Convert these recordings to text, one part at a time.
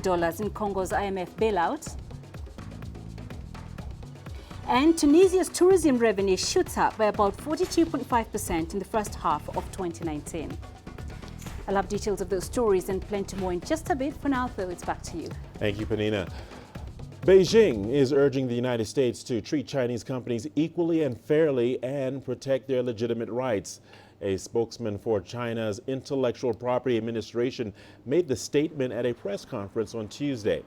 dollars in Congo's IMF bailout. And Tunisia's tourism revenue shoots up by about 42.5% in the first half of 2019. I'll have details of those stories and plenty more in just a bit. For now, though, it's back to you. Thank you, Panina. Beijing is urging the United States to treat Chinese companies equally and fairly and protect their legitimate rights. A spokesman for China's Intellectual Property Administration made the statement at a press conference on Tuesday.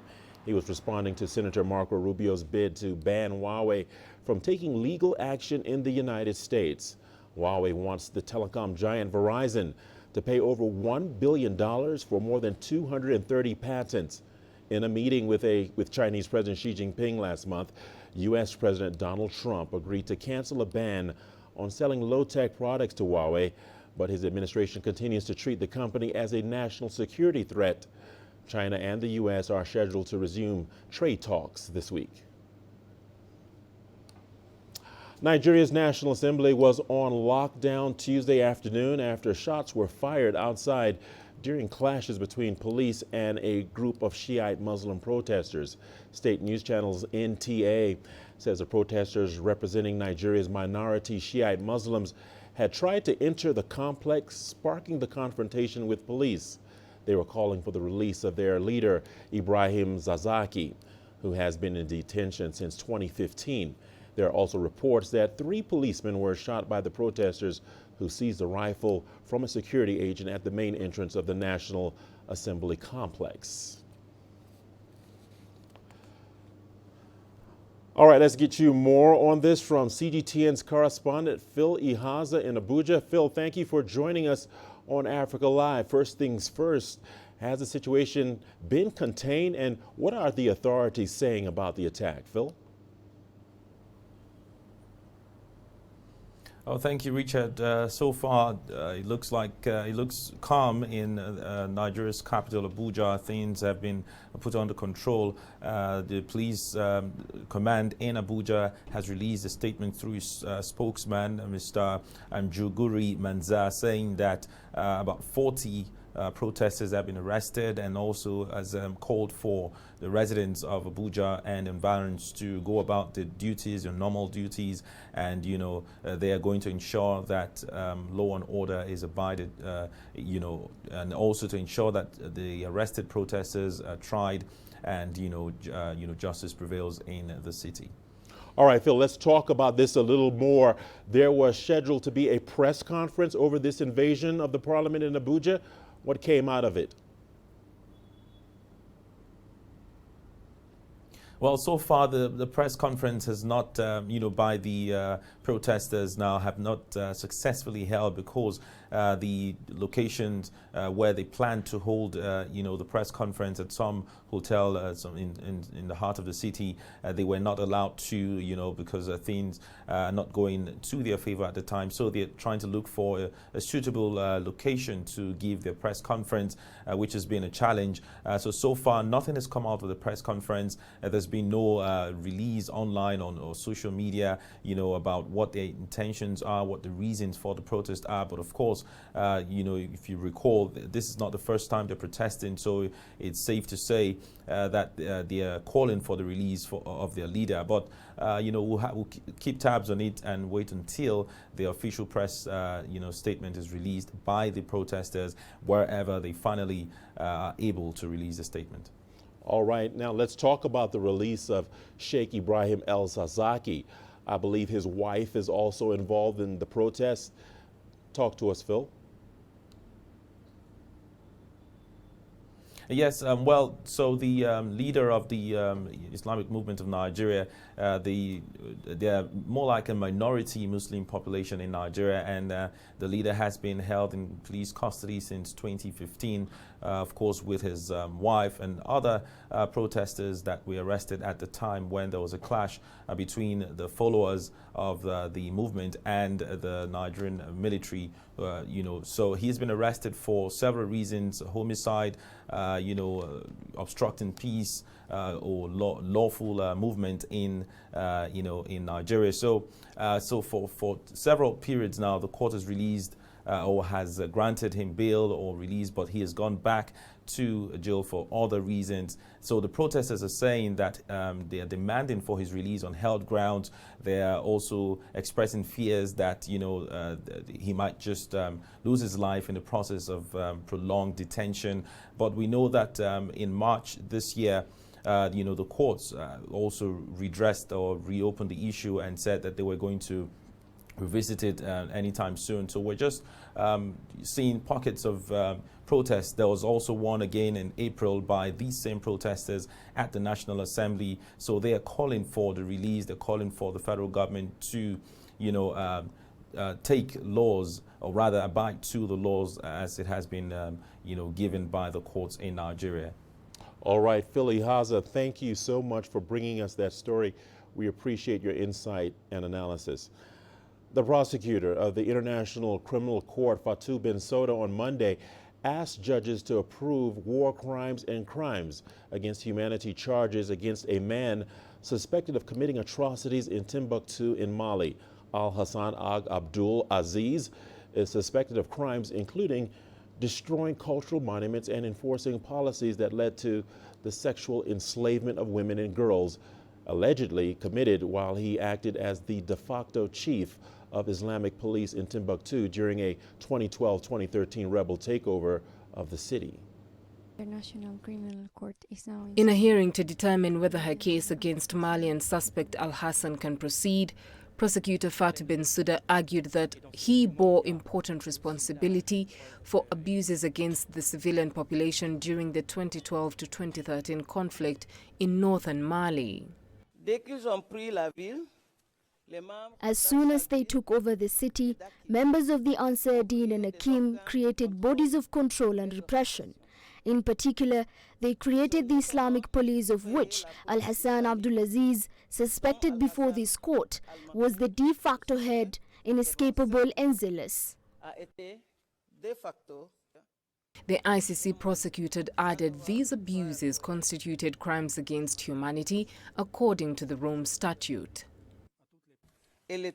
He was responding to Senator Marco Rubio's bid to ban Huawei from taking legal action in the United States. Huawei wants the telecom giant Verizon to pay over $1 billion for more than 230 patents. In a meeting with Chinese President Xi Jinping last month, U.S. President Donald Trump agreed to cancel a ban on selling low-tech products to Huawei, but his administration continues to treat the company as a national security threat. China and the U.S. are scheduled to resume trade talks this week. Nigeria's National Assembly was on lockdown Tuesday afternoon after shots were fired outside during clashes between police and a group of Shiite Muslim protesters. State news channel's NTA says the protesters representing Nigeria's minority Shiite Muslims had tried to enter the complex, sparking the confrontation with police. They were calling for the release of their leader, Ibrahim Zazaki, who has been in detention since 2015. There are also reports that 3 policemen were shot by the protesters who seized a rifle from a security agent at the main entrance of the National Assembly complex. All right, let's get you more on this from CGTN's correspondent Phil Ihaza in Abuja. Phil, thank you for joining us on Africa Live. First things first, has the situation been contained, and what are the authorities saying about the attack? Phil? Oh, thank you, Richard. So far, it looks calm in Nigeria's capital, Abuja. Things have been put under control. The police command in Abuja has released a statement through his spokesman, Mr. Njuguri Manza, saying that about 40 protesters have been arrested, and also has called for the residents of Abuja and environs to go about their duties, their normal duties, and they are going to ensure that law and order is abided, and also to ensure that the arrested protesters are tried, and justice prevails in the city. All right, Phil, let's talk about this a little more. There was scheduled to be a press conference over this invasion of the parliament in Abuja. What came out of it? Well, so far the press conference has not, by the protesters now have not successfully held, because the locations where they plan to hold, the press conference at some hotel in the heart of the city, they were not allowed to, because things are not going to their favor at the time. So they're trying to look for a suitable location to give their press conference, which has been a challenge. So far, nothing has come out of the press conference. There's been no release online or social media, about what their intentions are, what the reasons for the protest are. But of course, if you recall, this is not the first time they're protesting, so it's safe to say that they are calling for the release of their leader. But we'll keep tabs on it and wait until the official press statement is released by the protesters, wherever they finally are able to release a statement. All right, now let's talk about the release of Sheikh Ibrahim El Zazaki. I believe his wife is also involved in the protests. Talk to us, Phil. Yes, so the leader of the Islamic movement of Nigeria, they are more like a minority Muslim population in Nigeria, and the leader has been held in police custody since 2015, of course, with his wife and other protesters that were arrested at the time when there was a clash between the followers of the movement and the Nigerian military. So he's been arrested for several reasons: homicide, obstructing peace, or lawful movement in Nigeria. So for several periods now, the court has released or has granted him bail or release, but he has gone back to jail for other reasons. So the protesters are saying that they are demanding for his release on held grounds. They are also expressing fears that, you know, he might just lose his life in the process of prolonged detention. But we know that in March this year, you know, the courts also redressed or reopened the issue and said that they were going to revisit it anytime soon. So we're just seeing pockets of protests. There was also one again in April by these same protesters at the National Assembly. So they are calling for the release. They're calling for the federal government to, you know, take laws, or rather abide to the laws as it has been, you know, given by the courts in Nigeria. All right, Philly Haza, thank you so much for bringing us that story. We appreciate your insight and analysis. The prosecutor of the International Criminal Court, Fatou Bensouda, on Monday asked judges to approve war crimes and crimes against humanity charges against a man suspected of committing atrocities in Timbuktu in Mali. Al-Hassan Ag Abdul Aziz is suspected of crimes including destroying cultural monuments and enforcing policies that led to the sexual enslavement of women and girls, allegedly committed while he acted as the de facto chief of Islamic police in Timbuktu during a 2012-2013 rebel takeover of the city. International Criminal Court is now in a hearing to determine whether her case against Malian suspect Al-Hassan can proceed, prosecutor Fatou Bensouda argued that he bore important responsibility for abuses against the civilian population during the 2012 to 2013 conflict in northern Mali. As soon as they took over the city, members of the Ansar Dine and Akim created bodies of control and repression. In particular, they created the Islamic police, of which Al-Hassan Abdulaziz, suspected before this court, was the de facto head, inescapable and zealous. The ICC prosecutor added these abuses constituted crimes against humanity according to the Rome Statute. They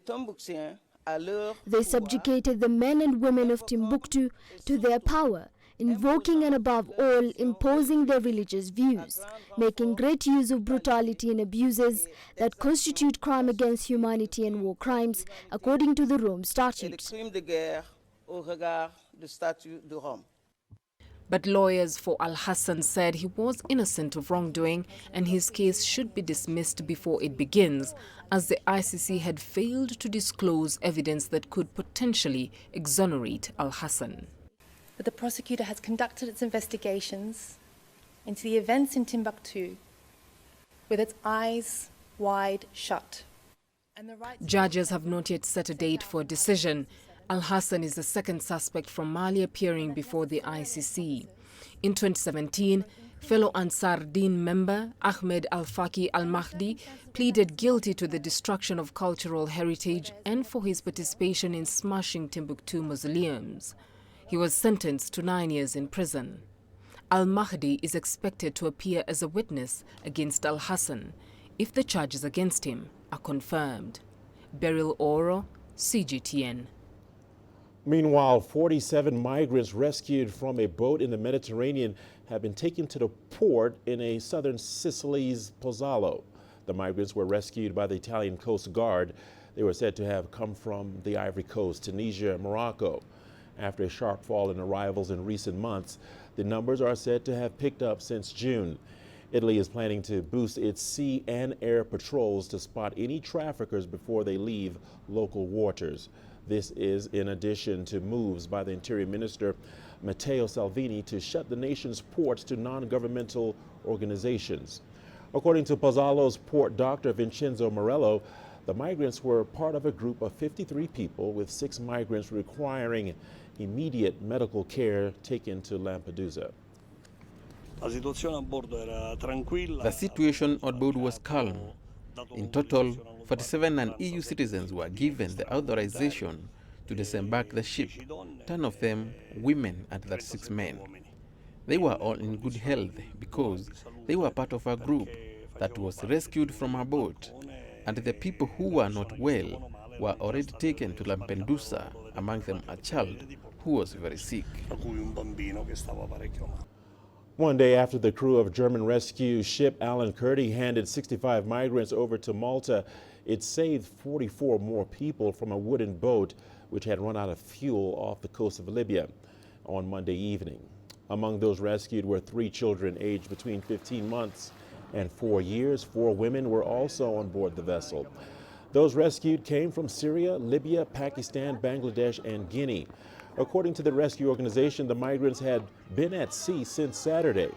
subjugated the men and women of Timbuktu to their power, invoking and above all imposing their religious views, making great use of brutality and abuses that constitute crime against humanity and war crimes according to the Rome Statute. But lawyers for Al-Hassan said he was innocent of wrongdoing and his case should be dismissed before it begins, as the ICC had failed to disclose evidence that could potentially exonerate Al-Hassan. But the prosecutor has conducted its investigations into the events in Timbuktu with its eyes wide shut. Judges have not yet set a date for a decision. Al-Hassan is the second suspect from Mali appearing before the ICC. In 2017, fellow Ansar Dine member Ahmed Al-Faki Al-Mahdi pleaded guilty to the destruction of cultural heritage and for his participation in smashing Timbuktu mausoleums. He was sentenced to 9 years in prison. Al-Mahdi is expected to appear as a witness against Al-Hassan if the charges against him are confirmed. Beryl Oro, CGTN. Meanwhile, 47 migrants rescued from a boat in the Mediterranean have been taken to the port in a southern Sicily's Pozzallo. The migrants were rescued by the Italian Coast Guard. They were said to have come from the Ivory Coast, Tunisia, and Morocco. After a sharp fall in arrivals in recent months, the numbers are said to have picked up since June. Italy is planning to boost its sea and air patrols to spot any traffickers before they leave local waters. This is in addition to moves by the Interior Minister Matteo Salvini to shut the nation's ports to non-governmental organizations. According to Pozzallo's port doctor Vincenzo Morello, the migrants were part of a group of 53 people, with 6 migrants requiring immediate medical care taken to Lampedusa. The situation on board was calm. In total, 47 non-EU citizens were given the authorization to disembark the ship, 10 of them women and 36 men. They were all in good health because they were part of a group that was rescued from a boat, and the people who were not well were already taken to Lampedusa, among them a child who was very sick. One day after the crew of German rescue ship Alan Kurdi handed 65 migrants over to Malta, it saved 44 more people from a wooden boat which had run out of fuel off the coast of Libya on Monday evening. Among those rescued were 3 children aged between 15 months and 4 years. 4 women were also on board the vessel. Those rescued came from Syria, Libya, Pakistan, Bangladesh, and Guinea. According to the rescue organization, the migrants had been at sea since Saturday.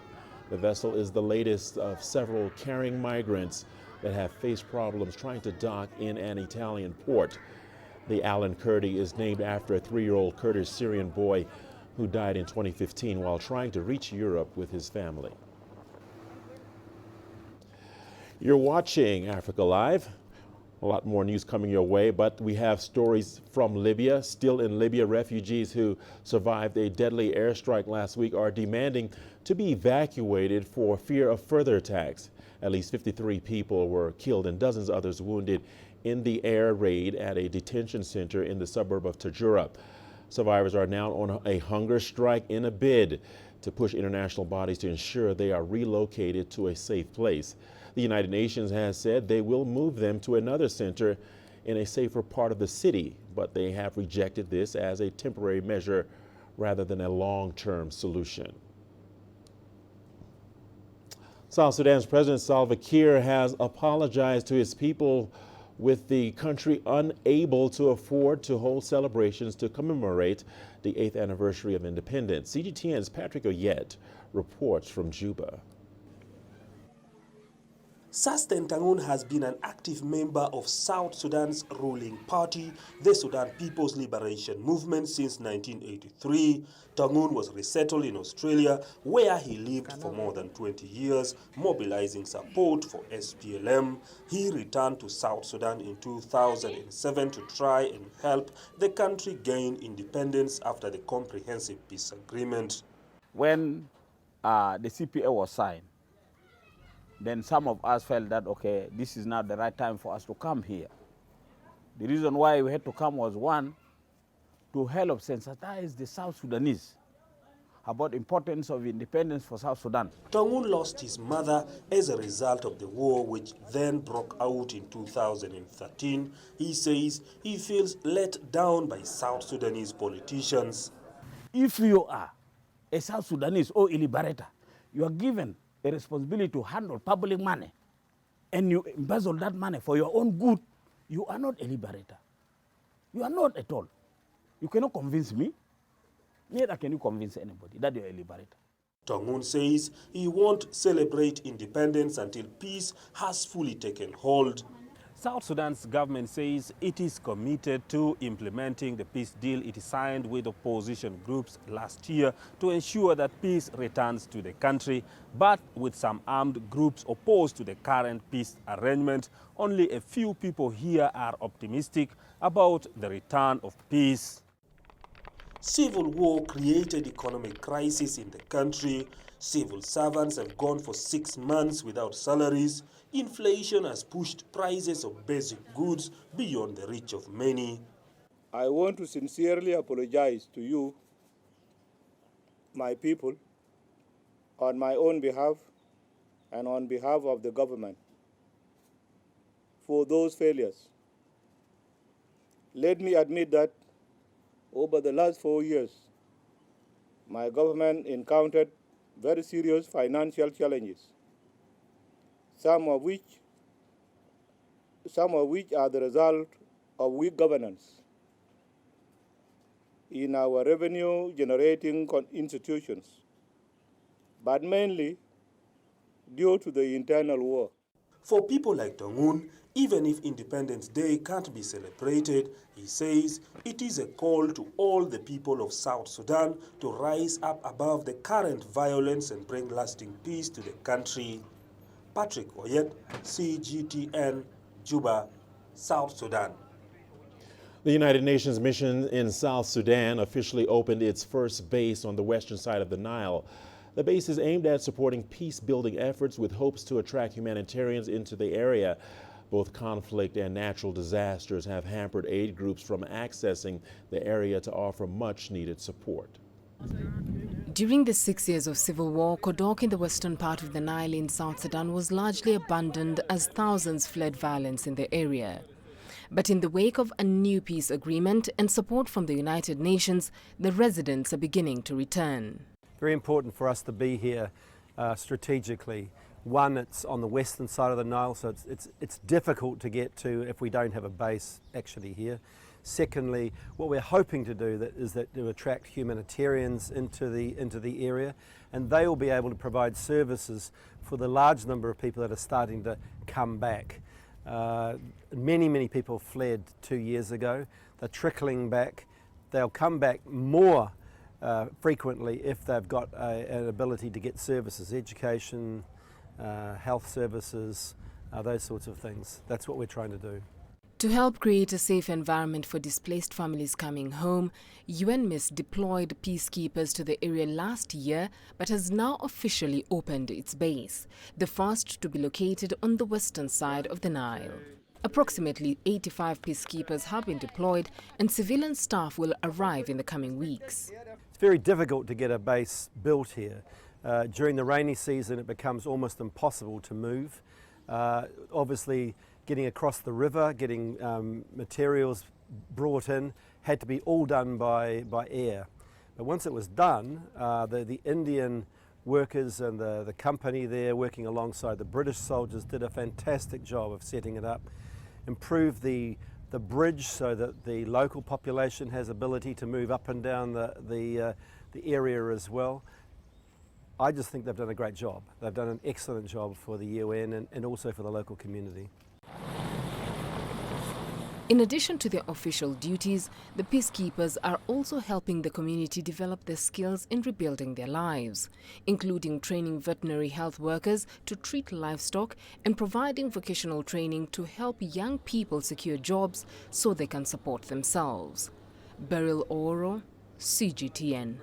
The vessel is the latest of several carrying migrants that have faced problems trying to dock in an Italian port. The Alan Kurdi is named after a 3-year-old Kurdish Syrian boy who died in 2015 while trying to reach Europe with his family. You're watching Africa Live. A lot more news coming your way, but we have stories from Libya. Still in Libya, refugees who survived a deadly airstrike last week are demanding to be evacuated for fear of further attacks. At least 53 people were killed and dozens others wounded in the air raid at a detention center in the suburb of Tajura. Survivors are now on a hunger strike in a bid to push international bodies to ensure they are relocated to a safe place. The United Nations has said they will move them to another center in a safer part of the city, but they have rejected this as a temporary measure rather than a long-term solution. South Sudan's President Salva Kiir has apologized to his people, with the country unable to afford to hold celebrations to commemorate the 8th anniversary of independence. CGTN's Patrick Oyet reports from Juba. Richard Nta has been an active member of South Sudan's ruling party, the Sudan People's Liberation Movement, since 1983. Nta was resettled in Australia, where he lived for more than 20 years, mobilizing support for SPLM. He returned to South Sudan in 2007 to try and help the country gain independence after the comprehensive peace agreement. When the CPA was signed, then some of us felt that, okay, this is not the right time for us to come here. The reason why we had to come was, one, to help sensitize the South Sudanese about the importance of independence for South Sudan. Nta lost his mother as a result of the war, which then broke out in 2013. He says he feels let down by South Sudanese politicians. If you are a South Sudanese or a liberator, you are given a responsibility to handle public money, and you embezzle that money for your own good, you are not a liberator. You are not at all. You cannot convince me, neither can you convince anybody that you are a liberator. Nta says he won't celebrate independence until peace has fully taken hold. South Sudan's government says it is committed to implementing the peace deal it signed with opposition groups last year to ensure that peace returns to the country, but with some armed groups opposed to the current peace arrangement, only a few people here are optimistic about the return of peace. Civil war created economic crisis in the country. Civil servants have gone for 6 months without salaries. Inflation has pushed prices of basic goods beyond the reach of many. I want to sincerely apologize to you, my people, on my own behalf and on behalf of the government, for those failures. Let me admit that over the last 4 years, my government encountered very serious financial challenges, some of which are the result of weak governance in our revenue-generating institutions, but mainly due to the internal war. For people like Nta, even if Independence Day can't be celebrated, he says it is a call to all the people of South Sudan to rise up above the current violence and bring lasting peace to the country. Patrick Oyet, CGTN, Juba, South Sudan. The United Nations mission in South Sudan officially opened its first base on the western side of the Nile. The base is aimed at supporting peace-building efforts with hopes to attract humanitarians into the area. Both conflict and natural disasters have hampered aid groups from accessing the area to offer much needed support. During the 6 years of civil war, Kodok in the western part of the Nile in South Sudan was largely abandoned as thousands fled violence in the area. But in the wake of a new peace agreement and support from the United Nations, the residents are beginning to return. Very important for us to be here strategically. One, it's on the western side of the Nile, so it's difficult to get to if we don't have a base actually here. Secondly, what we're hoping to do is to attract humanitarians into the area, and they will be able to provide services for the large number of people that are starting to come back. Many people fled 2 years ago. They're trickling back. They'll come back more frequently if they've got an ability to get services, education, health services, those sorts of things. That's what we're trying to do. To help create a safe environment for displaced families coming home, UNMISS deployed peacekeepers to the area last year but has now officially opened its base, the first to be located on the western side of the Nile. Approximately 85 peacekeepers have been deployed and civilian staff will arrive in the coming weeks. It's very difficult to get a base built here. During the rainy season it becomes almost impossible to move. Obviously, getting across the river, getting materials brought in, had to be all done by air. But once it was done, the Indian workers and the company there working alongside the British soldiers did a fantastic job of setting it up, improved the bridge so that the local population has ability to move up and down the area as well. I just think they've done a great job. They've done an excellent job for the UN and also for the local community. In addition to their official duties, the peacekeepers are also helping the community develop their skills in rebuilding their lives, including training veterinary health workers to treat livestock and providing vocational training to help young people secure jobs so they can support themselves. Beryl Oro, CGTN.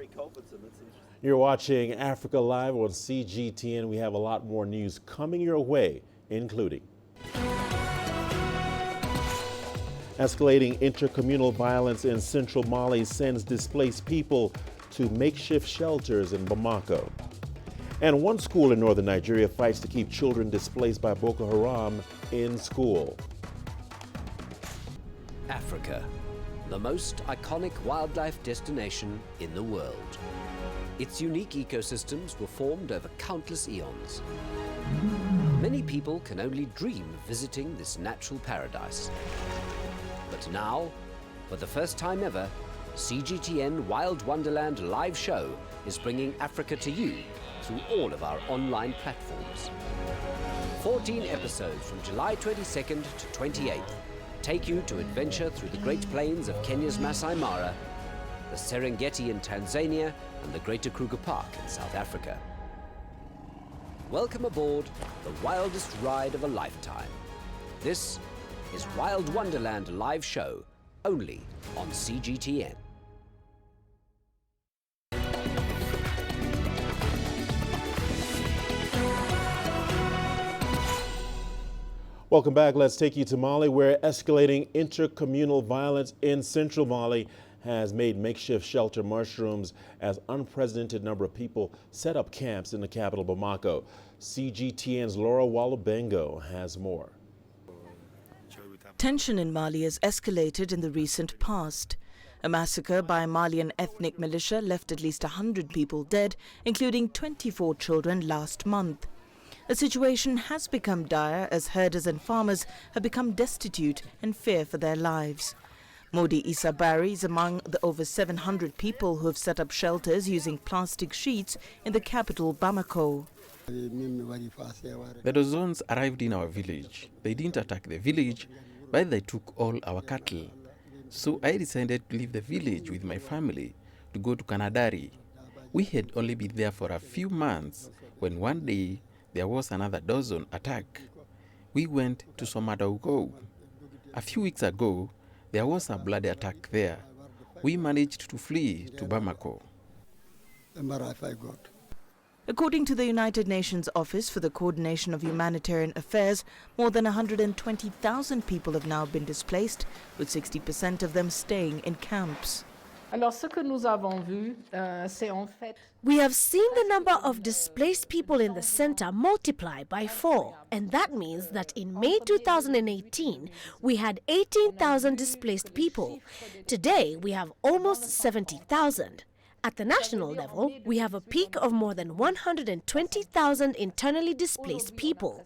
You're watching Africa Live on CGTN. We have a lot more news coming your way, including escalating intercommunal violence in central Mali sends displaced people to makeshift shelters in Bamako. And one school in northern Nigeria fights to keep children displaced by Boko Haram in school. Africa, the most iconic wildlife destination in the world. Its unique ecosystems were formed over countless eons. Many people can only dream of visiting this natural paradise. But now, for the first time ever, CGTN Wild Wonderland live show is bringing Africa to you through all of our online platforms. 14 episodes from July 22nd to 28th take you to adventure through the Great Plains of Kenya's Masai Mara, the Serengeti in Tanzania, and the Greater Kruger Park in South Africa. Welcome aboard the wildest ride of a lifetime. This is Wild Wonderland live show, only on CGTN. Welcome back. Let's take you to Mali, where escalating intercommunal violence in central Mali has made makeshift shelter mushrooms as unprecedented number of people set up camps in the capital Bamako. CGTN's Laura Walubengo has more. Tension in Mali has escalated in the recent past. A massacre by a Malian ethnic militia left at least 100 people dead, including 24 children last month. The situation has become dire as herders and farmers have become destitute and fear for their lives. Modi Isabari is among the over 700 people who have set up shelters using plastic sheets in the capital Bamako. The Dozons arrived in our village. They didn't attack the village, but they took all our cattle. So I decided to leave the village with my family to go to Kanadari. We had only been there for a few months when one day there was another Dozon attack. We went to Somadaugo. A few weeks ago, there was a bloody attack there. We managed to flee to Bamako. According to the United Nations Office for the Coordination of Humanitarian Affairs, more than 120,000 people have now been displaced, with 60% of them staying in camps. We have seen the number of displaced people in the center multiply by 4, and that means that in May 2018, we had 18,000 displaced people. Today, we have almost 70,000. At the national level, we have a peak of more than 120,000 internally displaced people.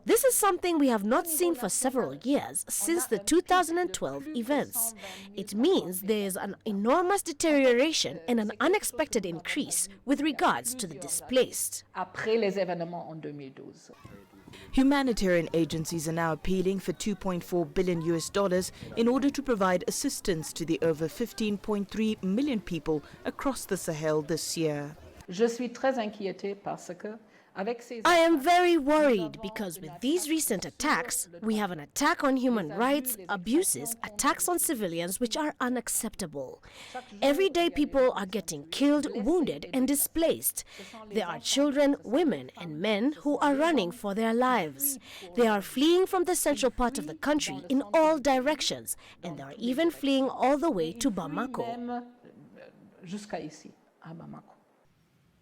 This is something we have not seen for several years, since the 2012 events. It means there is an enormous deterioration and an unexpected increase with regards to the displaced. Humanitarian agencies are now appealing for $2.4 billion in order to provide assistance to the over 15.3 million people across the Sahel this year. I am very worried because with these recent attacks, we have an attack on human rights, abuses, attacks on civilians which are unacceptable. Every day people are getting killed, wounded and displaced. There are children, women and men who are running for their lives. They are fleeing from the central part of the country in all directions, and they are even fleeing all the way to Bamako.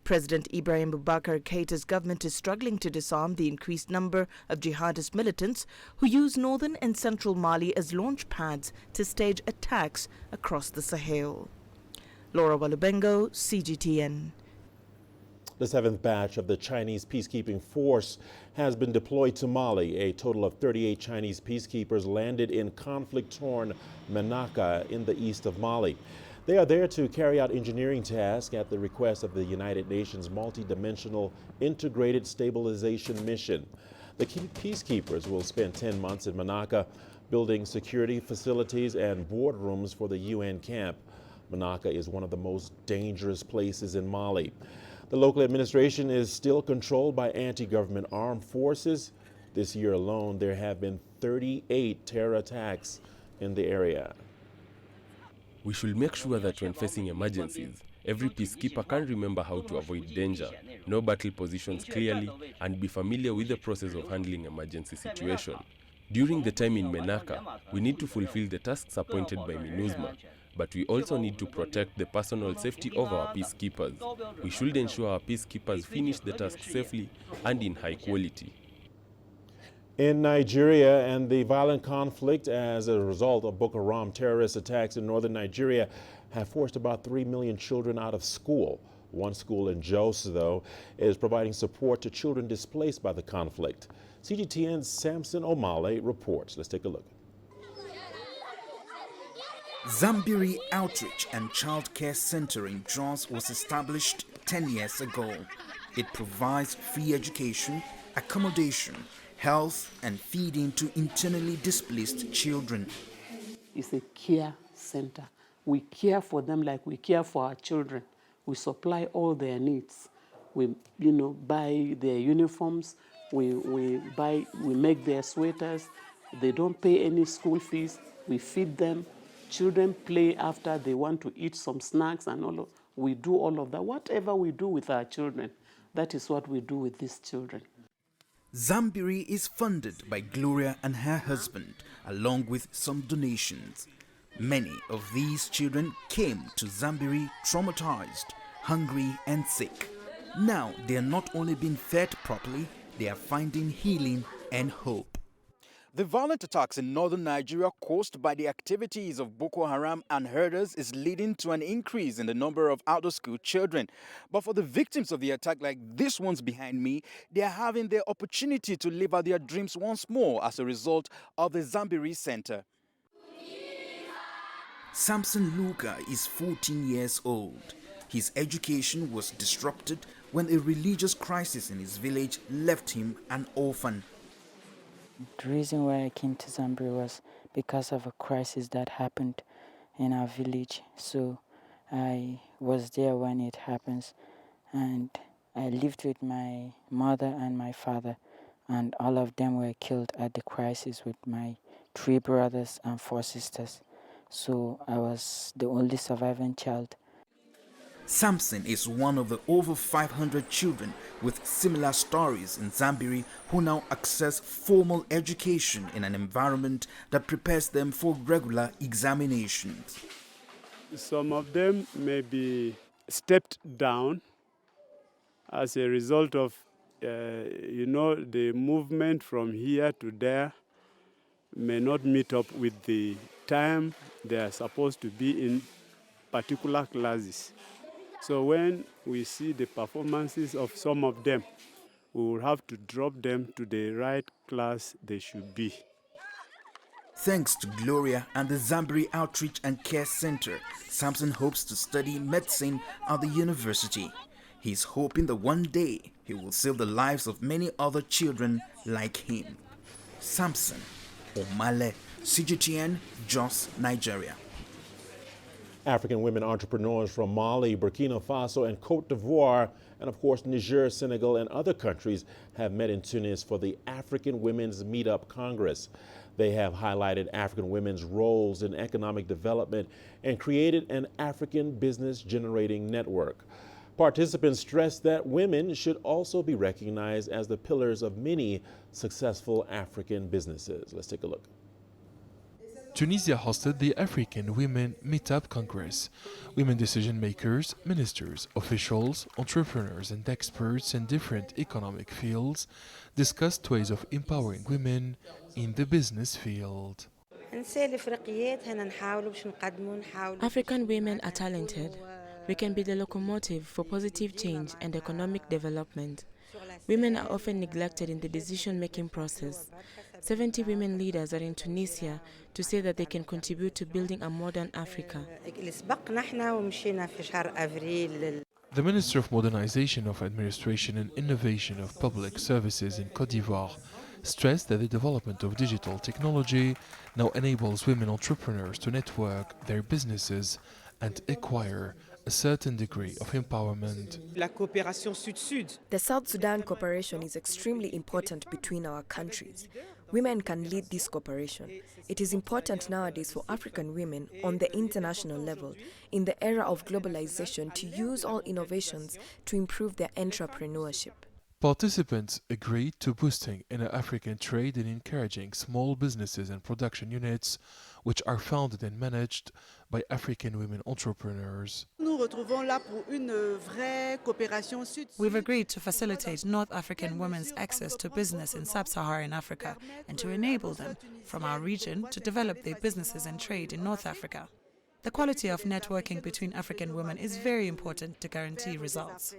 President Ibrahim Boubacar Keita's government is struggling to disarm the increased number of jihadist militants who use northern and central Mali as launch pads to stage attacks across the Sahel. Laura Walubengo, CGTN. The 7th batch of the Chinese peacekeeping force has been deployed to Mali. A total of 38 Chinese peacekeepers landed in conflict-torn Menaka in the east of Mali. They are there to carry out engineering tasks at the request of the United Nations Multidimensional Integrated Stabilization Mission. The peacekeepers will spend 10 months in Menaka, building security facilities and boardrooms for the UN camp. Menaka is one of the most dangerous places in Mali. The local administration is still controlled by anti-government armed forces. This year alone, there have been 38 terror attacks in the area. We should make sure that when facing emergencies, every peacekeeper can remember how to avoid danger, know battle positions clearly, and be familiar with the process of handling emergency situations. During the time in Menaka, we need to fulfill the tasks appointed by MINUSMA, but we also need to protect the personal safety of our peacekeepers. We should ensure our peacekeepers finish the task safely and in high quality. In Nigeria, and the violent conflict as a result of Boko Haram terrorist attacks in northern Nigeria have forced about 3 million children out of school. One school in Jos, though, is providing support to children displaced by the conflict. CGTN's Samson Omale reports. Let's take a look. Zambiri Outreach and Child Care Center in Jos was established 10 years ago. It provides free education, accommodation, health and feeding to internally displaced children. It's a care center. We care for them like we care for our children. We supply all their needs. We, buy their uniforms. We make their sweaters. They don't pay any school fees. We feed them. Children play after they want to eat some snacks and all. We do all of that. Whatever we do with our children, that is what we do with these children. Zambiri is funded by Gloria and her husband, along with some donations. Many of these children came to Zambiri traumatized, hungry and sick. Now they are not only being fed properly, they are finding healing and hope. The violent attacks in northern Nigeria caused by the activities of Boko Haram and herders is leading to an increase in the number of out-of-school children. But for the victims of the attack like these ones behind me, they are having the opportunity to live out their dreams once more as a result of the Zambiri Center. Samson Luka is 14 years old. His education was disrupted when a religious crisis in his village left him an orphan. The reason why I came to Zambia was because of a crisis that happened in our village. So I was there when it happens, and I lived with my mother and my father, and all of them were killed at the crisis with my 3 brothers and 4 sisters. So I was the only surviving child. Samson is one of the over 500 children with similar stories in Zambia who now access formal education in an environment that prepares them for regular examinations. Some of them may be stepped down as a result of, the movement from here to there may not meet up with the time they are supposed to be in particular classes. So when we see the performances of some of them, we will have to drop them to the right class they should be. Thanks to Gloria and the Zambia Outreach and Care Center, Samson hopes to study medicine at the university. He's hoping that one day he will save the lives of many other children like him. Samson Omale, CGTN, Jos, Nigeria. African women entrepreneurs from Mali, Burkina Faso, and Cote d'Ivoire, and of course Niger, Senegal, and other countries have met in Tunis for the African Women's Meetup Congress. They have highlighted African women's roles in economic development and created an African business generating network. Participants stressed that women should also be recognized as the pillars of many successful African businesses. Let's take a look. Tunisia hosted the African Women Meetup Congress. Women decision makers, ministers, officials, entrepreneurs, and experts in different economic fields discussed ways of empowering women in the business field. African women are talented. We can be the locomotive for positive change and economic development. Women are often neglected in the decision-making process. 70 women leaders are in Tunisia to say that they can contribute to building a modern Africa. The Minister of Modernization of Administration and Innovation of Public Services in Côte d'Ivoire stressed that the development of digital technology now enables women entrepreneurs to network their businesses and acquire a certain degree of empowerment. The South Sudan cooperation is extremely important between our countries. Women can lead this cooperation. It is important nowadays for African women on the international level, in the era of globalization, to use all innovations to improve their entrepreneurship. Participants agreed to boosting inter-African trade and encouraging small businesses and production units which are founded and managed by African women entrepreneurs. We've agreed to facilitate North African women's access to business in sub-Saharan Africa and to enable them from our region to develop their businesses and trade in North Africa. The quality of networking between African women is very important to guarantee results.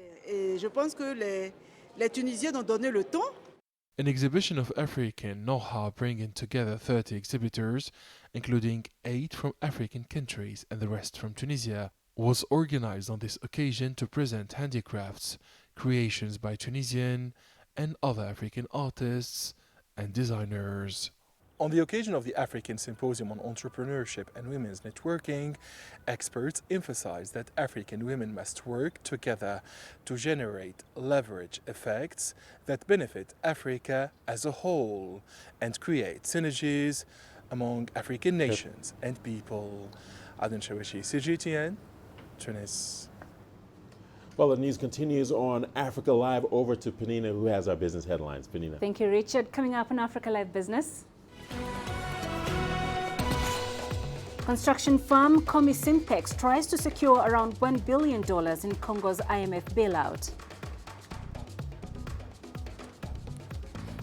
An exhibition of African know-how bringing together 30 exhibitors, including 8 from African countries and the rest from Tunisia, was organized on this occasion to present handicrafts, creations by Tunisian and other African artists and designers. On the occasion of the African Symposium on Entrepreneurship and Women's Networking, experts emphasized that African women must work together to generate leverage effects that benefit Africa as a whole and create synergies among African nations and people. Aden Shawishi, CGTN, Tunis. Well, the news continues on Africa Live. Over to Penina, who has our business headlines. Penina. Thank you, Richard. Coming up on Africa Live Business. Construction firm Comi Simpex tries to secure around $1 billion in Congo's IMF bailout.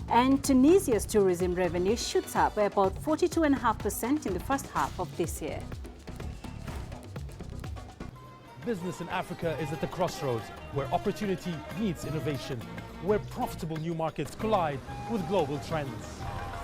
And Tunisia's tourism revenue shoots up by about 42.5% in the first half of this year. Business in Africa is at the crossroads, where opportunity meets innovation, where profitable new markets collide with global trends.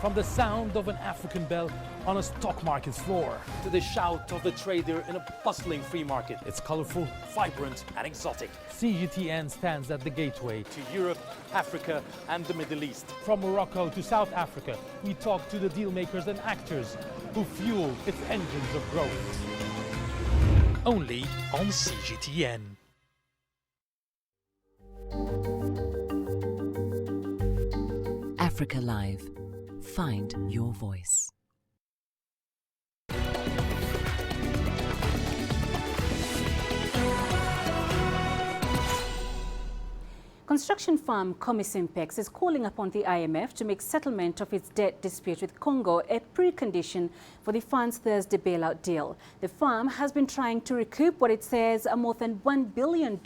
From the sound of an African bell on a stock market's floor to the shout of the trader in a bustling free market. It's colorful, vibrant, and exotic. CGTN stands at the gateway to Europe, Africa, and the Middle East. From Morocco to South Africa, we talk to the deal makers and actors who fuel its engines of growth. Only on CGTN. Africa Live. Find your voice. Construction firm Peacekeepers is calling upon the IMF to make settlement of its debt dispute with Congo a precondition for the fund's Thursday bailout deal. The firm has been trying to recoup what it says are more than $1 billion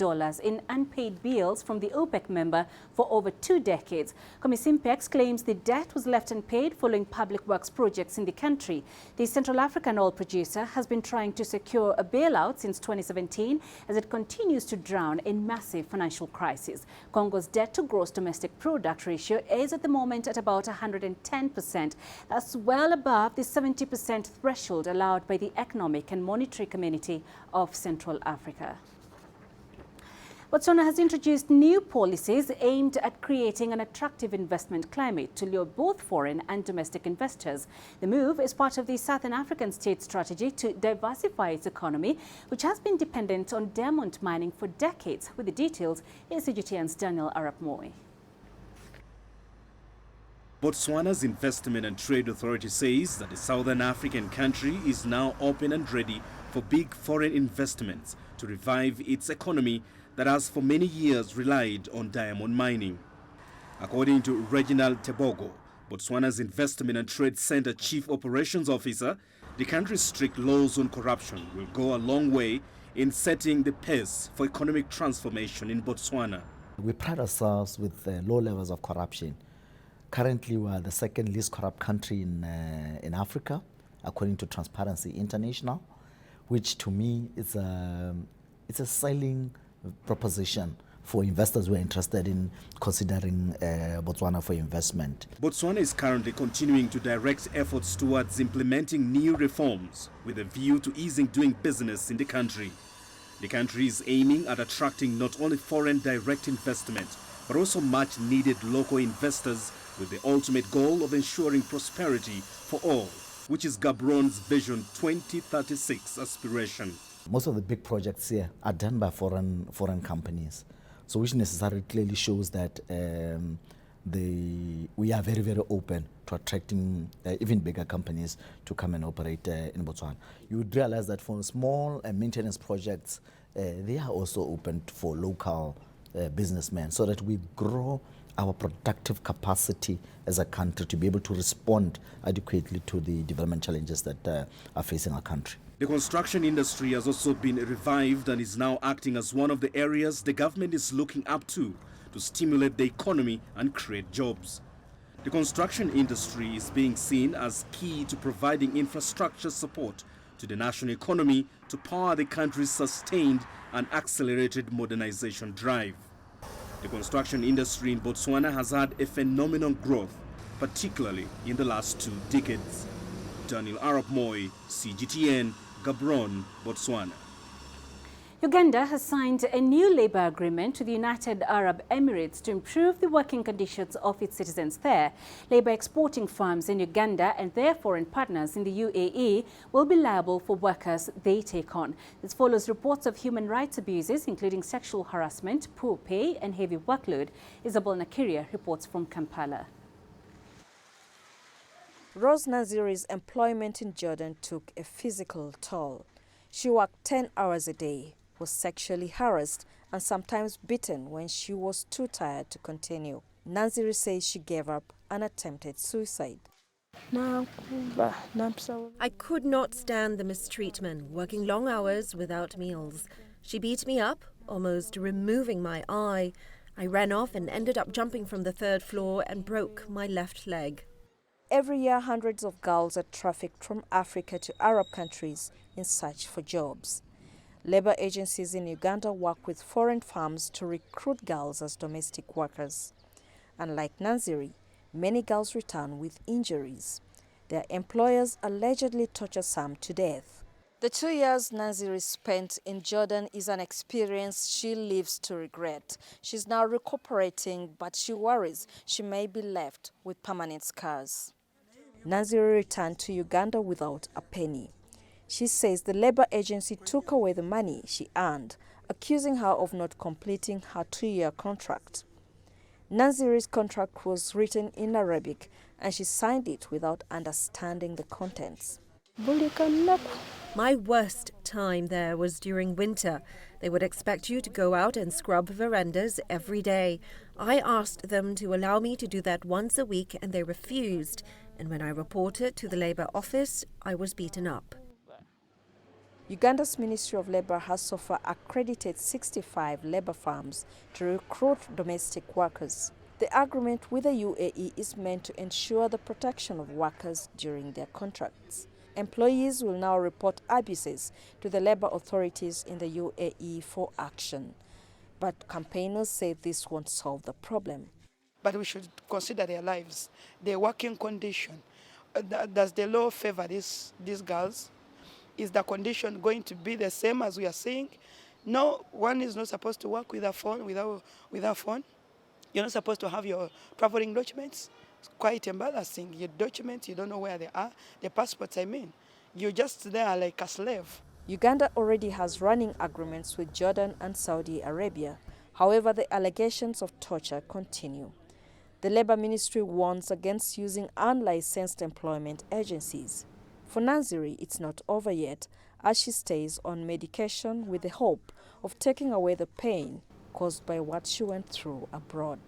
in unpaid bills from the OPEC member for over 2 decades. Peacekeepers claims the debt was left unpaid following public works projects in the country. The Central African oil producer has been trying to secure a bailout since 2017 as it continues to drown in massive financial crisis. Congo's debt to gross domestic product ratio is at the moment at about 110%. That's well above the 70% threshold allowed by the Economic and Monetary Community of Central Africa. Botswana has introduced new policies aimed at creating an attractive investment climate to lure both foreign and domestic investors. The move is part of the Southern African state's strategy to diversify its economy, which has been dependent on diamond mining for decades. With the details, is CGTN's Daniel Arap Moi. Botswana's Investment and Trade Authority says that the Southern African country is now open and ready for big foreign investments to revive its economy that has for many years relied on diamond mining. According to Reginald Tebogo, Botswana's Investment and Trade Center Chief Operations Officer, the country's strict laws on corruption will go a long way in setting the pace for economic transformation in Botswana. We pride ourselves with low levels of corruption. Currently, we are the second least corrupt country in Africa, according to Transparency International, which to me is it's a selling proposition for investors who are interested in considering Botswana for investment. Botswana is currently continuing to direct efforts towards implementing new reforms with a view to easing doing business in the country. The country is aiming at attracting not only foreign direct investment, but also much needed local investors with the ultimate goal of ensuring prosperity for all, which is Gabron's Vision 2036 aspiration. Most of the big projects here are done by foreign companies, so which necessarily clearly shows that we are very, very open to attracting even bigger companies to come and operate in Botswana. You would realize that for small maintenance projects, they are also open for local businessmen, so that we grow our productive capacity as a country to be able to respond adequately to the development challenges that are facing our country. The construction industry has also been revived and is now acting as one of the areas the government is looking up to stimulate the economy and create jobs. The construction industry is being seen as key to providing infrastructure support to the national economy to power the country's sustained and accelerated modernization drive. The construction industry in Botswana has had a phenomenal growth, particularly in the last 2 decades. Daniel Arap Moi, CGTN, Gabron, Botswana. Uganda has signed a new labour agreement with the United Arab Emirates to improve the working conditions of its citizens there. Labour exporting firms in Uganda and their foreign partners in the UAE will be liable for workers they take on. This follows reports of human rights abuses, including sexual harassment, poor pay and heavy workload. Isabel Nakiria reports from Kampala. Rose Naziri's employment in Jordan took a physical toll. She worked 10 hours a day, was sexually harassed and sometimes beaten when she was too tired to continue. Naziri says she gave up and attempted suicide. I could not stand the mistreatment, working long hours without meals. She beat me up, almost removing my eye. I ran off and ended up jumping from the 3rd floor and broke my left leg. Every year, hundreds of girls are trafficked from Africa to Arab countries in search for jobs. Labour agencies in Uganda work with foreign firms to recruit girls as domestic workers. Unlike Naziri, many girls return with injuries. Their employers allegedly torture some to death. The 2 years Naziri spent in Jordan is an experience she lives to regret. She's now recuperating, but she worries she may be left with permanent scars. Naziri returned to Uganda without a penny. She says the labour agency took away the money she earned, accusing her of not completing her 2-year contract. Naziri's contract was written in Arabic and she signed it without understanding the contents. My worst time there was during winter. They would expect you to go out and scrub verandas every day. I asked them to allow me to do that once a week and they refused. And when I reported to the Labour office, I was beaten up. Uganda's Ministry of Labour has so far accredited 65 labour farms to recruit domestic workers. The agreement with the UAE is meant to ensure the protection of workers during their contracts. Employees will now report abuses to the labour authorities in the UAE for action. But campaigners say this won't solve the problem. But we should consider their lives, their working condition. Does the law favor these girls? Is the condition going to be the same as we are seeing? No, one is not supposed to work with a phone, without phone. You're not supposed to have your traveling documents. It's quite embarrassing. Your documents, you don't know where they are. The passports, I mean. You're just there like a slave. Uganda already has running agreements with Jordan and Saudi Arabia. However, the allegations of torture continue. The Labour Ministry warns against using unlicensed employment agencies. For Naziri, it's not over yet, as she stays on medication with the hope of taking away the pain caused by what she went through abroad.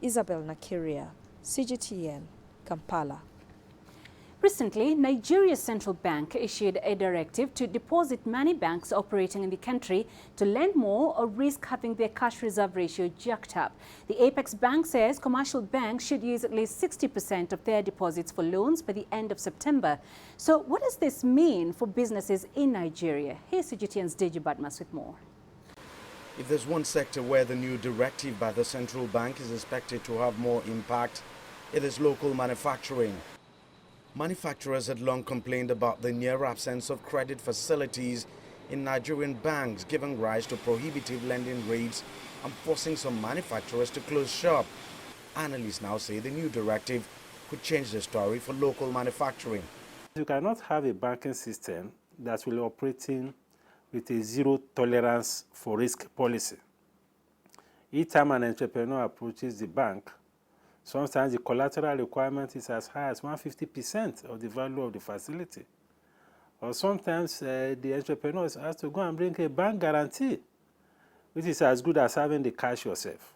Isabel Nakiria, CGTN, Kampala. Recently, Nigeria's central bank issued a directive to deposit money banks operating in the country to lend more or risk having their cash reserve ratio jacked up. The Apex Bank says commercial banks should use at least 60% of their deposits for loans by the end of September. So what does this mean for businesses in Nigeria? Here's CGTN's Deji Badmas with more. If there's one sector where the new directive by the central bank is expected to have more impact, it is local manufacturing. Manufacturers had long complained about the near absence of credit facilities in Nigerian banks, giving rise to prohibitive lending rates and forcing some manufacturers to close shop. Analysts now say the new directive could change the story for local manufacturing. You cannot have a banking system that will operate with a zero tolerance for risk policy. Each time an entrepreneur approaches the bank, sometimes the collateral requirement is as high as 150% of the value of the facility. Or sometimes the entrepreneur is asked to go and bring a bank guarantee, which is as good as having the cash yourself.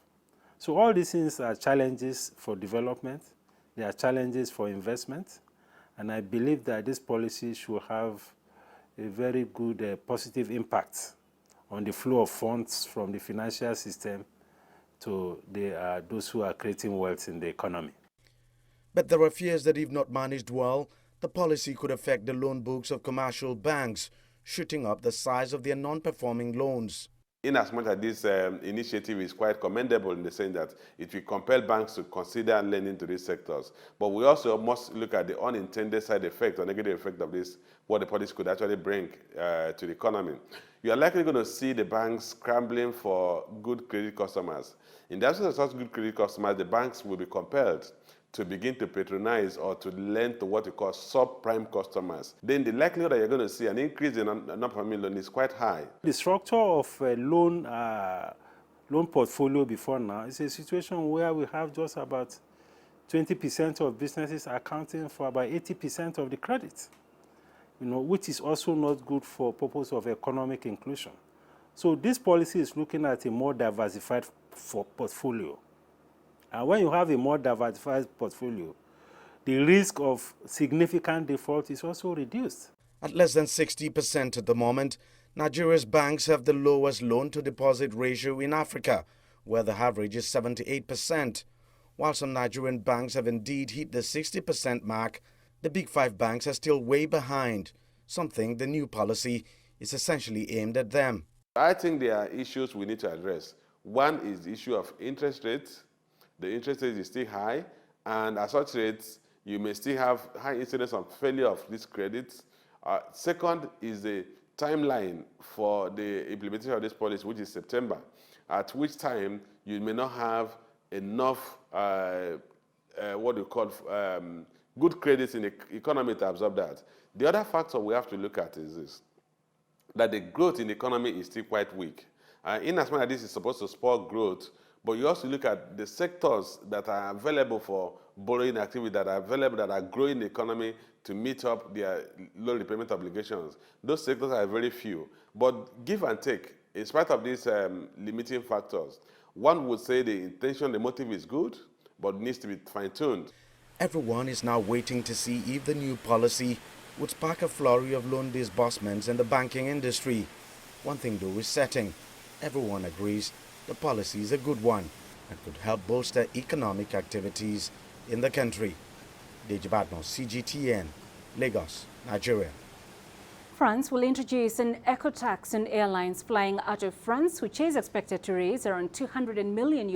So all these things are challenges for development, they are challenges for investment, and I believe that this policy should have a very good positive impact on the flow of funds from the financial system to those who are creating wealth in the economy. But there are fears that if not managed well, the policy could affect the loan books of commercial banks, shooting up the size of their non-performing loans. In as much as this initiative is quite commendable in the sense that it will compel banks to consider lending to these sectors. But we also must look at the unintended side effect or negative effect of this, what the policy could actually bring to the economy. You are likely going to see the banks scrambling for good credit customers. In the absence of such good credit customers, the banks will be compelled to begin to patronize or to lend to what we call subprime customers. Then the likelihood that you're going to see an increase in non-performing loan is quite high. The structure of a loan portfolio before now is a situation where we have just about 20% of businesses accounting for about 80% of the credit, which is also not good for purpose of economic inclusion. So this policy is looking at a more diversified portfolio. And when you have a more diversified portfolio, the risk of significant default is also reduced. At less than 60% at the moment, Nigeria's banks have the lowest loan-to-deposit ratio in Africa, where the average is 78%. While some Nigerian banks have indeed hit the 60% mark, the big five banks are still way behind, something the new policy is essentially aimed at them. I think there are issues we need to address. One is the issue of interest rates. The interest rate is still high, and at such rates, you may still have high incidence of failure of these credits. Second is the timeline for the implementation of this policy, which is September, at which time you may not have enough good credits in the economy to absorb that. The other factor we have to look at is this, that the growth in the economy is still quite weak. In as much as this is supposed to spur growth, But you also look at the sectors that are available for borrowing activity, that are available, that are growing the economy to meet up their loan repayment obligations. Those sectors are very few. But give and take, in spite of these limiting factors, one would say the intention, the motive is good, but needs to be fine-tuned. Everyone is now waiting to see if the new policy would spark a flurry of loan disbursements in the banking industry. One thing though is certain. Everyone agrees the policy is a good one and could help bolster economic activities in the country. Deji Badmo, CGTN, Lagos, Nigeria. France will introduce an eco-tax on airlines flying out of France, which is expected to raise around $200 million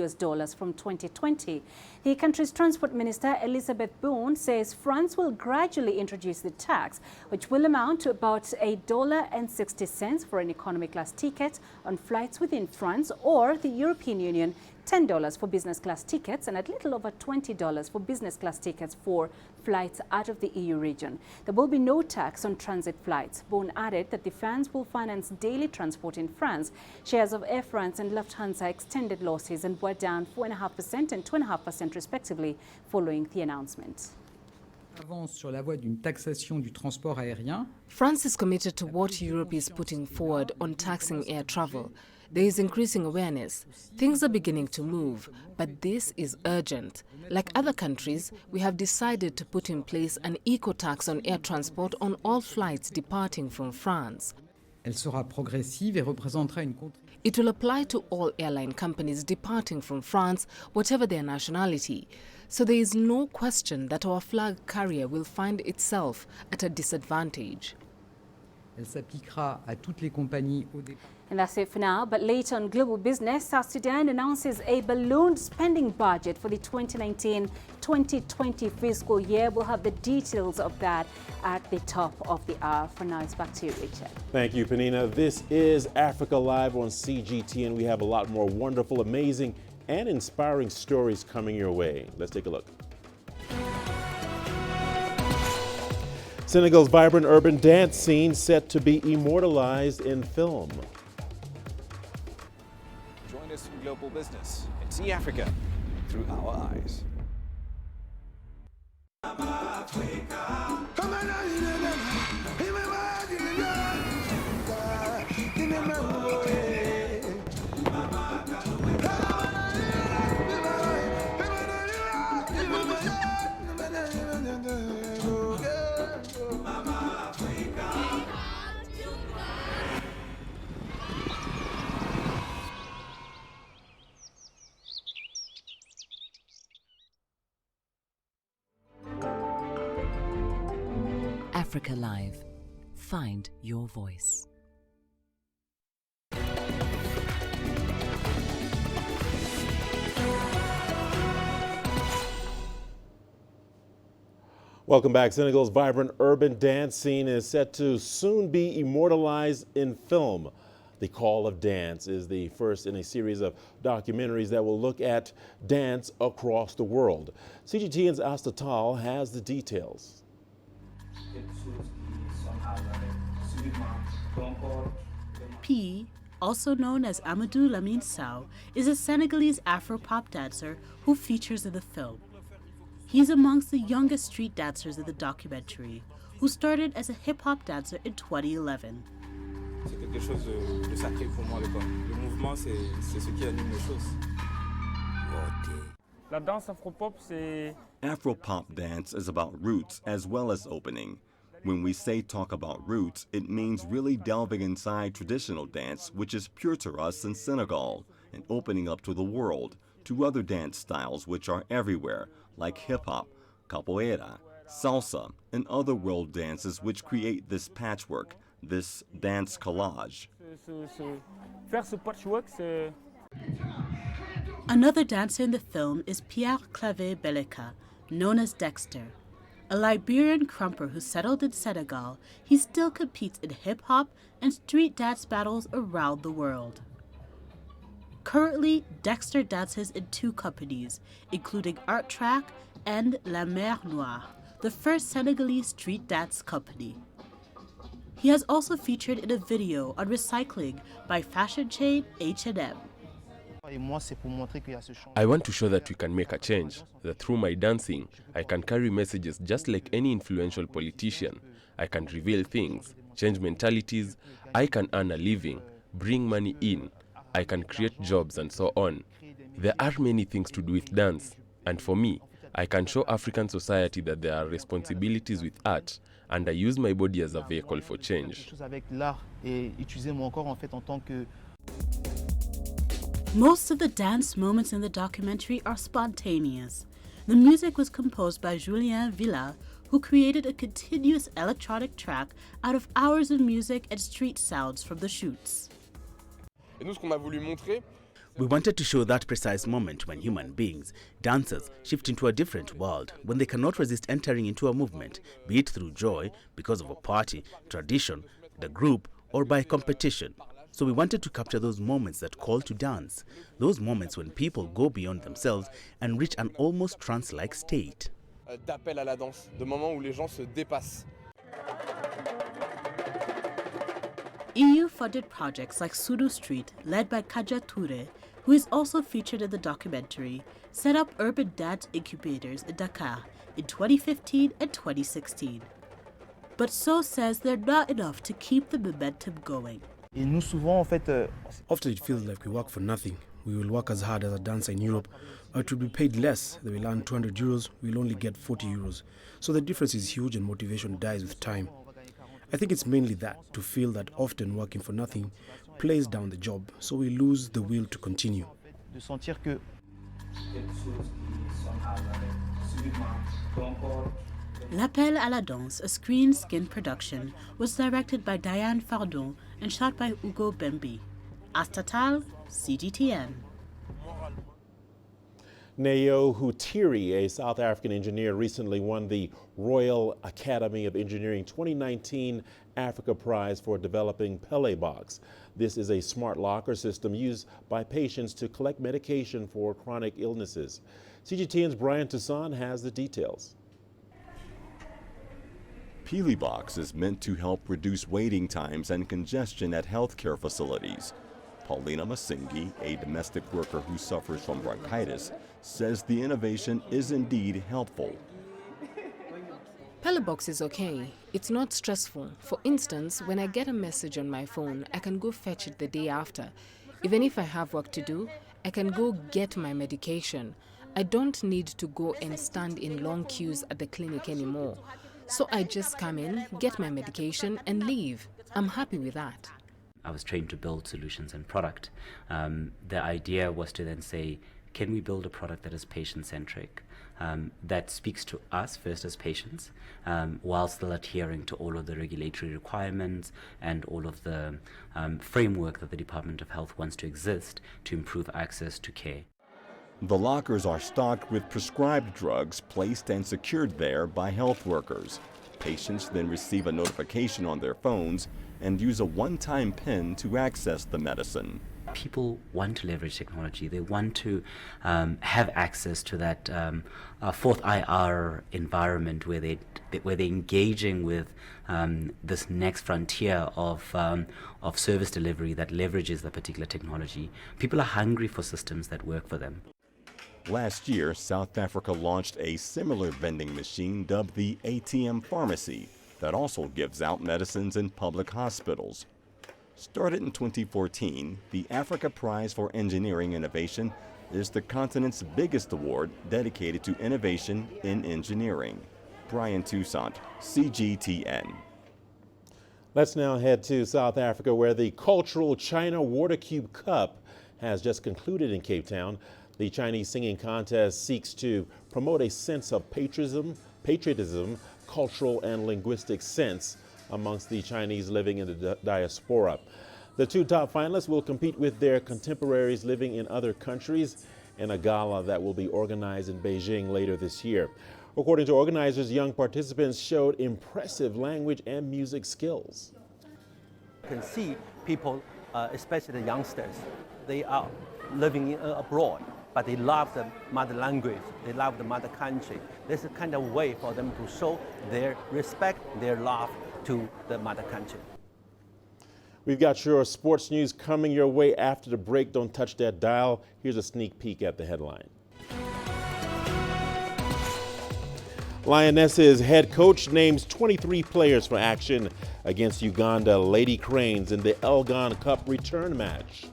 from 2020. The country's transport minister, Elisabeth Borne, says France will gradually introduce the tax, which will amount to about $1.60 for an economy class ticket on flights within France or the European Union, $10 for business class tickets and a little over $20 for business class tickets for flights out of the EU region. There will be no tax on transit flights. Borne added that the funds will finance daily transport in France. Shares of Air France and Lufthansa extended losses and were down 4.5% and 2.5% respectively following the announcement. France is committed to what Europe is putting forward on taxing air travel. There is increasing awareness. Things are beginning to move, but this is urgent. Like other countries, we have decided to put in place an eco-tax on air transport on all flights departing from France. It will apply to all airline companies departing from France, whatever their nationality. So there is no question that our flag carrier will find itself at a disadvantage. And that's it for now. But later on Global Business, South Sudan announces a ballooned spending budget for the 2019-2020 fiscal year. We'll have the details of that at the top of the hour. For now, it's back to you, Richard. Thank you, Penina. This is Africa Live on CGT, and we have a lot more wonderful, amazing, and inspiring stories coming your way. Let's take a look. Senegal's vibrant urban dance scene set to be immortalized in film. Join us in Global Business and see Africa through our eyes. Africa Live. Find your voice. Welcome back. Senegal's vibrant urban dance scene is set to soon be immortalized in film. The Call of Dance is the first in a series of documentaries that will look at dance across the world. CGTN's Asta Tal has the details. P, also known as Amadou Lamine Sow, is a Senegalese Afro-pop dancer who features in the film. He's amongst the youngest street dancers in the documentary, who started as a hip-hop dancer in 2011. C'est quelque chose de sacré pour moi, le mouvement, c'est ce qui anime les choses. La danse afro-pop, c'est... Afro-pop dance is about roots as well as opening. When we say talk about roots, it means really delving inside traditional dance, which is pure to us in Senegal, and opening up to the world, to other dance styles which are everywhere, like hip-hop, capoeira, salsa, and other world dances which create this patchwork, this dance collage. Faire ce patchwork, c'est... Another dancer in the film is Pierre Claver Beleka, known as Dexter. A Liberian crumper who settled in Senegal, he still competes in hip-hop and street dance battles around the world. Currently, Dexter dances in 2 companies, including Art Track and La Mer Noire, the first Senegalese street dance company. He has also featured in a video on recycling by fashion chain H&M. I want to show that we can make a change, that through my dancing, I can carry messages just like any influential politician. I can reveal things, change mentalities, I can earn a living, bring money in, I can create jobs and so on. There are many things to do with dance, and for me, I can show African society that there are responsibilities with art, and I use my body as a vehicle for change. Most of the dance moments in the documentary are spontaneous. The music was composed by Julien Villa, who created a continuous electronic track out of hours of music and street sounds from the shoots. We wanted to show that precise moment when human beings, dancers, shift into a different world, when they cannot resist entering into a movement, be it through joy, because of a party, tradition, the group, or by competition. So we wanted to capture those moments that call to dance, those moments when people go beyond themselves and reach an almost trance-like state. D'appel à la danse, de moments où les gens se dépassent. EU-funded projects like Sudu Street, led by Kaja Toure, who is also featured in the documentary, set up urban dance incubators in Dakar in 2015 and 2016. But So says they're not enough to keep the momentum going. Often it feels like we work for nothing. We will work as hard as a dancer in Europe, but will be paid less. They will earn 200 euros, we will only get 40 euros. So the difference is huge and motivation dies with time. I think it's mainly that, to feel that often working for nothing plays down the job, so we lose the will to continue. L'Appel à la Danse, a screen skin production, was directed by Diane Fardon and shot by Ugo Bembi. Astatal, CGTN. Neo Hutiri, a South African engineer, recently won the Royal Academy of Engineering 2019 Africa Prize for developing Pele box. This is a smart locker system used by patients to collect medication for chronic illnesses. CGTN's Brian Toussaint has the details. Pele box is meant to help reduce waiting times and congestion at healthcare facilities. Paulina Masingi, a domestic worker who suffers from bronchitis, says the innovation is indeed helpful. Pele box is okay. It's not stressful. For instance, when I get a message on my phone, I can go fetch it the day after. Even if I have work to do, I can go get my medication. I don't need to go and stand in long queues at the clinic anymore. So I just come in, get my medication and leave. I'm happy with that. I was trained to build solutions and product. The idea was to then say, can we build a product that is patient-centric, that speaks to us first as patients, while still adhering to all of the regulatory requirements and all of the framework that the Department of Health wants to exist to improve access to care. The lockers are stocked with prescribed drugs placed and secured there by health workers. Patients then receive a notification on their phones and use a one-time PIN to access the medicine. People want to leverage technology. They want to have access to that fourth IR environment where they're engaging with this next frontier of service delivery that leverages the particular technology. People are hungry for systems that work for them. Last year, South Africa launched a similar vending machine dubbed the ATM Pharmacy that also gives out medicines in public hospitals. Started in 2014, the Africa Prize for Engineering Innovation is the continent's biggest award dedicated to innovation in engineering. Brian Toussaint, CGTN. Let's now head to South Africa, where the cultural China Water Cube Cup has just concluded in Cape Town. The Chinese singing contest seeks to promote a sense of patriotism, cultural and linguistic sense amongst the Chinese living in the diaspora. The two top finalists will compete with their contemporaries living in other countries in a gala that will be organized in Beijing later this year. According to organizers, young participants showed impressive language and music skills. You can see people, especially the youngsters, they are living abroad, but they love the mother language, they love the mother country. This is kind of way for them to show their respect, their love to the mother country. We've got your sports news coming your way after the break. Don't touch that dial. Here's a sneak peek at the headline. Lionesses head coach names 23 players for action against Uganda Lady Cranes in the Elgon Cup return match.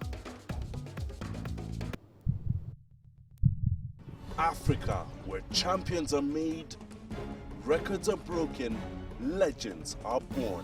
Africa, where champions are made, records are broken, legends are born.